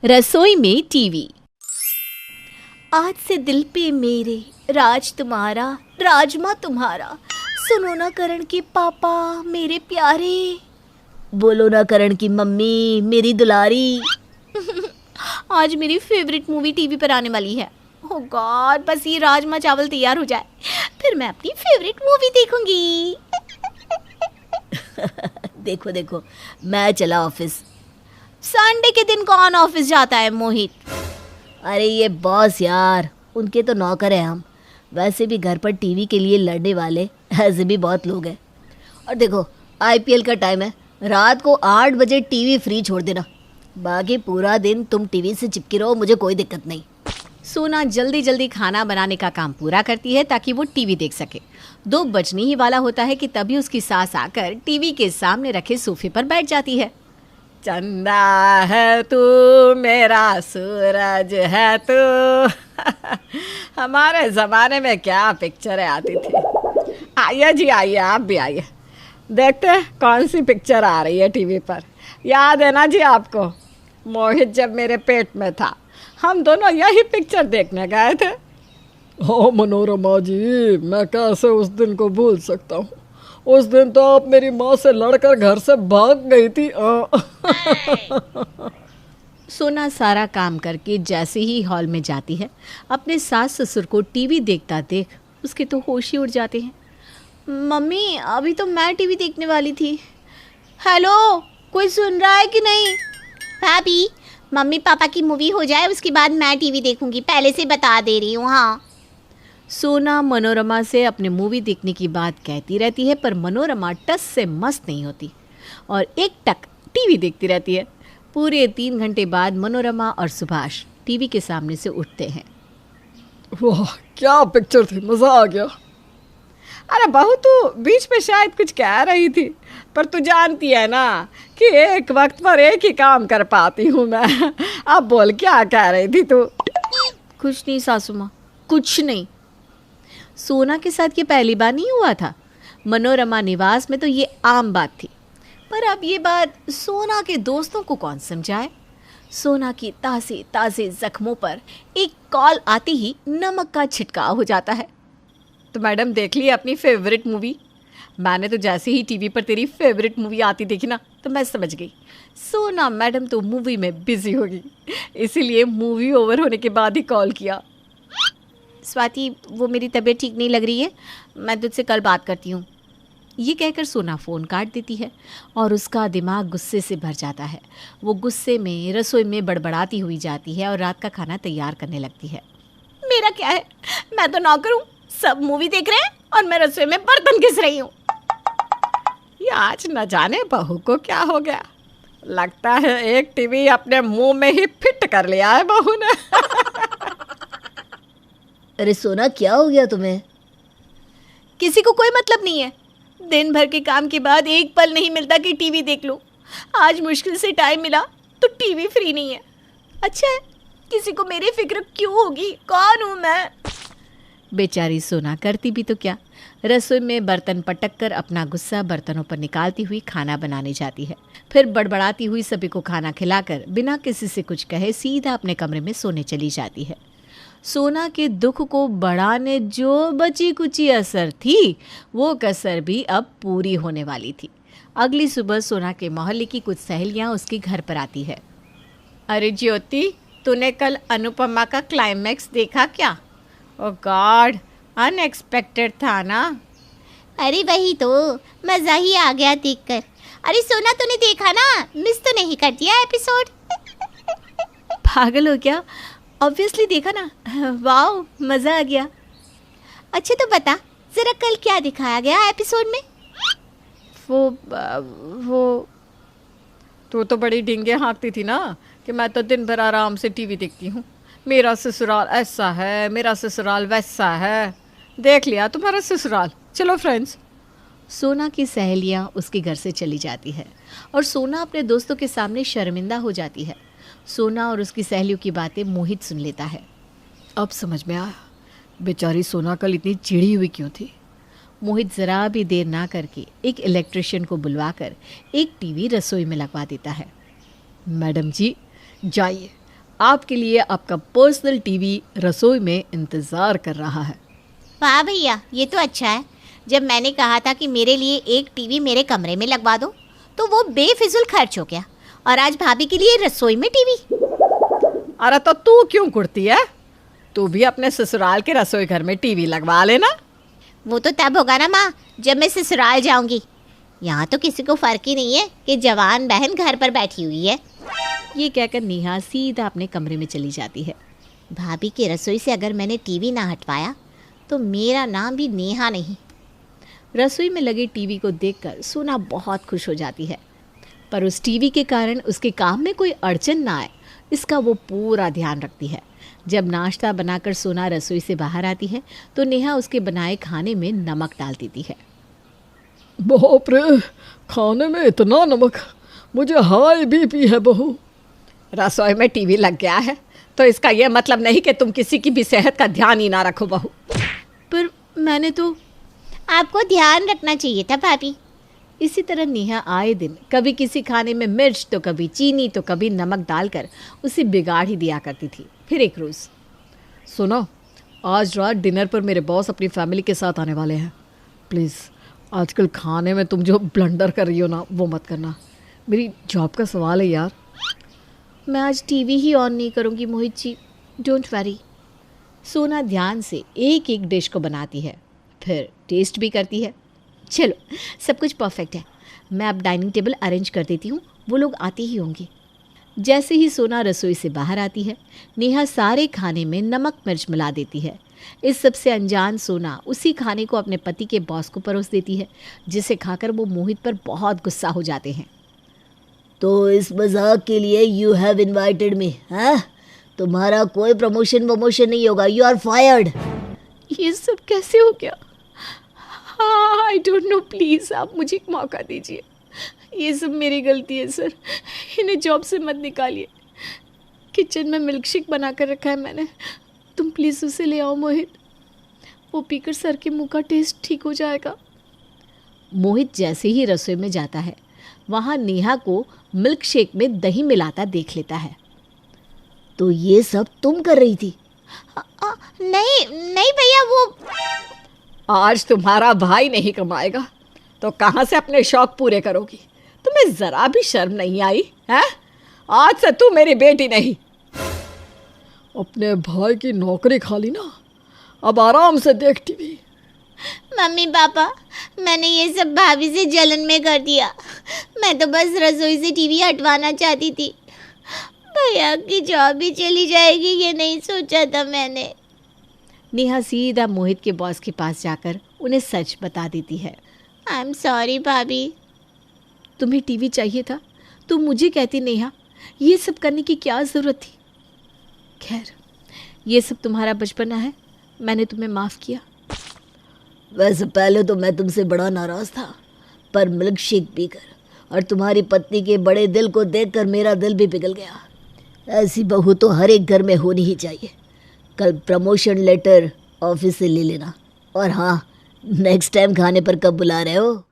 रसोई में टीवी। आज से दिल पे मेरे राज तुम्हारा, राजमा तुम्हारा। सुनो ना करण के पापा मेरे प्यारे, बोलो ना करण की मम्मी मेरी दुलारी। आज मेरी फेवरेट मूवी टीवी पर आने वाली है। ओह गॉड, बस ये राजमा चावल तैयार हो जाए, फिर मैं अपनी फेवरेट मूवी देखूंगी। देखो देखो, मैं चला ऑफिस। संडे के दिन कौन ऑफिस जाता है मोहित? अरे ये बॉस यार, उनके तो नौकर हैं हम। वैसे भी घर पर टीवी के लिए लड़ने वाले ऐसे भी बहुत लोग हैं। और देखो आईपीएल का टाइम है, रात को 8 बजे टीवी फ्री छोड़ देना, बाकी पूरा दिन तुम टीवी से चिपके रहो, मुझे कोई दिक्कत नहीं। सोना जल्दी जल्दी खाना बनाने का काम पूरा करती है ताकि वो टीवी देख सके। 2 बजने ही वाला होता है कि तभी उसकी सास आकर टीवी के सामने रखे सोफे पर बैठ जाती है। चंदा है तू मेरा सूरज है तू। हमारे ज़माने में क्या पिक्चरें आती थी। आइए जी आइए, आप भी आइए, देखते हैं कौन सी पिक्चर आ रही है टीवी पर। याद है ना जी आपको, मोहित जब मेरे पेट में था हम दोनों यही पिक्चर देखने गए थे। हाँ मनोरमा जी, मैं कैसे उस दिन को भूल सकता हूँ। उस दिन तो आप मेरी माँ से लड़कर घर से भाग गई थी। सोना सारा काम करके जैसे ही हॉल में जाती है, अपने सास ससुर को टीवी देखता देख उसके तो होश ही उड़ जाते हैं। मम्मी अभी तो मैं टीवी देखने वाली थी। हेलो, कोई सुन रहा है कि नहीं? भाभी, मम्मी पापा की मूवी हो जाए उसके बाद मैं टीवी देखूंगी, पहले से बता दे रही हूँ। हाँ। सोना मनोरमा से अपने मूवी देखने की बात कहती रहती है, पर मनोरमा टस से मस्त नहीं होती और एक टक टीवी देखती रहती है। पूरे 3 घंटे बाद मनोरमा और सुभाष टीवी के सामने से उठते हैं। वाह क्या पिक्चर थी, मज़ा आ गया। अरे बहू, तू बीच में शायद कुछ कह रही थी, पर तू जानती है ना कि एक वक्त पर एक ही काम कर पाती हूँ मैं। अब बोल क्या कह रही थी तू? कुछ नहीं सासू माँ, कुछ नहीं। सोना के साथ ये पहली बार नहीं हुआ था। मनोरमा निवास में तो ये आम बात थी, पर अब ये बात सोना के दोस्तों को कौन समझाए। सोना की ताज़े ताज़े जख्मों पर एक कॉल आते ही नमक का छिड़काव हो जाता है। तो मैडम देख ली अपनी फेवरेट मूवी? मैंने तो जैसे ही टीवी पर तेरी फेवरेट मूवी आती देखी ना, तो मैं समझ गई सोना मैडम तो मूवी में बिजी होगी, इसीलिए मूवी ओवर होने के बाद ही कॉल किया। स्वाति, वो मेरी तबीयत ठीक नहीं लग रही है, मैं तुझसे कल बात करती हूँ। ये कहकर सोना फ़ोन काट देती है और उसका दिमाग गुस्से से भर जाता है। वो गुस्से में रसोई में बड़बड़ाती हुई जाती है और रात का खाना तैयार करने लगती है। मेरा क्या है, मैं तो नौकर हूँ, सब मूवी देख रहे हैं और मैं रसोई में बर्तन घिस रही हूँ। ये आज न जाने बहू को क्या हो गया, लगता है एक टीवी अपने मुंह में ही फिट कर लिया है बहू ने। अरे सोना, क्या हो गया तुम्हें? किसी को कोई मतलब नहीं है। दिन भर के काम के बाद एक पल नहीं मिलता कि टीवी देख लो। आज मुश्किल से टाइम मिला तो टीवी फ्री नहीं है। अच्छा है, किसी को मेरी फिक्र क्यों होगी, कौन हूँ मैं? बेचारी सोना करती भी तो क्या, रसोई में बर्तन पटक कर अपना गुस्सा बर्तनों पर निकालती हुई खाना बनाने जाती है। फिर बड़बड़ाती हुई सभी को खाना खिलाकर बिना किसी से कुछ कहे सीधा अपने कमरे में सोने चली जाती है। सोना के दुख को बढ़ाने जो बची कुची असर थी, वो कसर भी अब पूरी होने वाली थी। अगली सुबह सोना के मोहल्ले की कुछ सहेलियां उसके घर पर आती है। अरे ज्योति, तूने कल अनुपमा का क्लाइमैक्स देखा क्या? ओह गॉड, अनएक्सपेक्टेड था ना। अरे वही तो, मज़ा ही आ गया देखकर। अरे सोना, तूने देखा ना, मिस तो नहीं कर दिया एपिसोड? पागल हो क्या, ऑब्वियसली देखा ना। वाओ, मज़ा आ गया। अच्छा तो बता ज़रा, कल क्या दिखाया गया एपिसोड में? वो तू तो बड़ी डींगे हाँकती थी ना कि मैं तो दिन भर आराम से टीवी देखती हूँ, मेरा ससुराल ऐसा है, मेरा ससुराल वैसा है। देख लिया तुम्हारा ससुराल, चलो फ्रेंड्स। सोना की सहेलियां उसके घर से चली जाती है और सोना अपने दोस्तों के सामने शर्मिंदा हो जाती है। सोना और उसकी सहेलियों की बातें मोहित सुन लेता है। अब समझ में आया, बेचारी सोना कल इतनी चिढ़ी हुई क्यों थी। मोहित ज़रा भी देर ना करके एक इलेक्ट्रिशियन को बुलवाकर एक टीवी रसोई में लगवा देता है। मैडम जी, जाइए, आपके लिए आपका पर्सनल टीवी रसोई में इंतज़ार कर रहा है। वाह भैया, ये तो अच्छा है। जब मैंने कहा था कि मेरे लिए एक टीवी मेरे कमरे में लगवा दो, तो वो बेफिजूल खर्च हो गया, और आज भाभी के लिए रसोई में टीवी। अरे तो तू क्यों कुड़ती है? तू भी अपने ससुराल के रसोई घर में टीवी लगवा लेना। वो तो तब होगा ना माँ, जब मैं ससुराल जाऊंगी। यहाँ तो किसी को फर्क ही नहीं है कि जवान बहन घर पर बैठी हुई है। ये कहकर नेहा सीधा अपने कमरे में चली जाती है। भाभी की रसोई से अगर मैंने टीवी ना हटवाया तो मेरा नाम भी नेहा नहीं। रसोई में लगे टीवी को देखकर सोना बहुत खुश हो जाती है, पर उस टीवी के कारण उसके काम में कोई अड़चन ना आए, इसका वो पूरा ध्यान रखती है। जब नाश्ता बनाकर सोना रसोई से बाहर आती है तो नेहा उसके बनाए खाने में नमक डाल देती है। बाप रे, खाने में इतना नमक, मुझे हाई बीपी है बहू। रसोई में टीवी लग गया है तो इसका यह मतलब नहीं कि तुम किसी की भी सेहत का ध्यान ही ना रखो बहू। पर मैंने तो आपको ध्यान रखना चाहिए था भाभी। इसी तरह नेहा आए दिन कभी किसी खाने में मिर्च तो कभी चीनी तो कभी नमक डालकर उसे बिगाड़ ही दिया करती थी। फिर एक रोज़, सुना, आज रात डिनर पर मेरे बॉस अपनी फैमिली के साथ आने वाले हैं। प्लीज़ आजकल खाने में तुम जो ब्लंडर कर रही हो ना, वो मत करना। मेरी जॉब का सवाल है यार। मैं आज टीवी ही ऑन नहीं करूँगी मोहित जी, डोंट वरी। सोना ध्यान से एक एक डिश को बनाती है, फिर टेस्ट भी करती है। चलो, सब कुछ परफेक्ट है। मैं अब डाइनिंग टेबल अरेंज कर देती हूँ, वो लोग आते ही होंगे। जैसे ही सोना रसोई से बाहर आती है, नेहा सारे खाने में नमक मिर्च मिला देती है। इस सब से अनजान सोना उसी खाने को अपने पति के बॉस को परोस देती है, जिसे खाकर वो मोहित पर बहुत गुस्सा हो जाते हैं। तो इस मजाक के लिए यू हैव इनवाइटेड मी, हाँ? तुम्हारा कोई प्रमोशन वमोशन नहीं होगा, यू आर फायर्ड। ये सब कैसे हो गया? आई डोंट नो, प्लीज़ आप मुझे एक मौका दीजिए। ये सब मेरी गलती है सर, इन्हें जॉब से मत निकालिए। किचन में मिल्क शेक बना कर रखा है मैंने, तुम प्लीज़ उसे ले आओ मोहित। वो पीकर सर के मुंह का टेस्ट ठीक हो जाएगा। मोहित जैसे ही रसोई में जाता है, वहाँ नेहा को मिल्क शेक में दही मिलाता देख लेता है। तो ये सब तुम कर रही थी? नहीं भैया, वो आज तुम्हारा भाई नहीं कमाएगा तो कहाँ से अपने शौक पूरे करोगी? तुम्हें ज़रा भी शर्म नहीं आई है? आज से तू मेरी बेटी नहीं। अपने भाई की नौकरी खा ली ना, अब आराम से देख टीवी। मम्मी पापा, मैंने ये सब भाभी से जलन में कर दिया। मैं तो बस रसोई से टीवी हटवाना चाहती थी। भैया की जॉब भी चली जाएगी, ये नहीं सोचा था मैंने। नेहा सीधा मोहित के बॉस के पास जाकर उन्हें सच बता देती है। आई एम सॉरी भाभी। तुम्हें टीवी चाहिए था तो मुझे कहती नेहा, ये सब करने की क्या ज़रूरत थी? खैर, ये सब तुम्हारा बचपना है, मैंने तुम्हें माफ़ किया। वैसे पहले तो मैं तुमसे बड़ा नाराज़ था, पर मिल्क शेक पीकर और तुम्हारी पत्नी के बड़े दिल को देखकर मेरा दिल भी पिघल गया। ऐसी बहू तो हर एक घर में होनी ही चाहिए। कल प्रमोशन लेटर ऑफिस से ले लेना। और हाँ, नेक्स्ट टाइम खाने पर कब बुला रहे हो?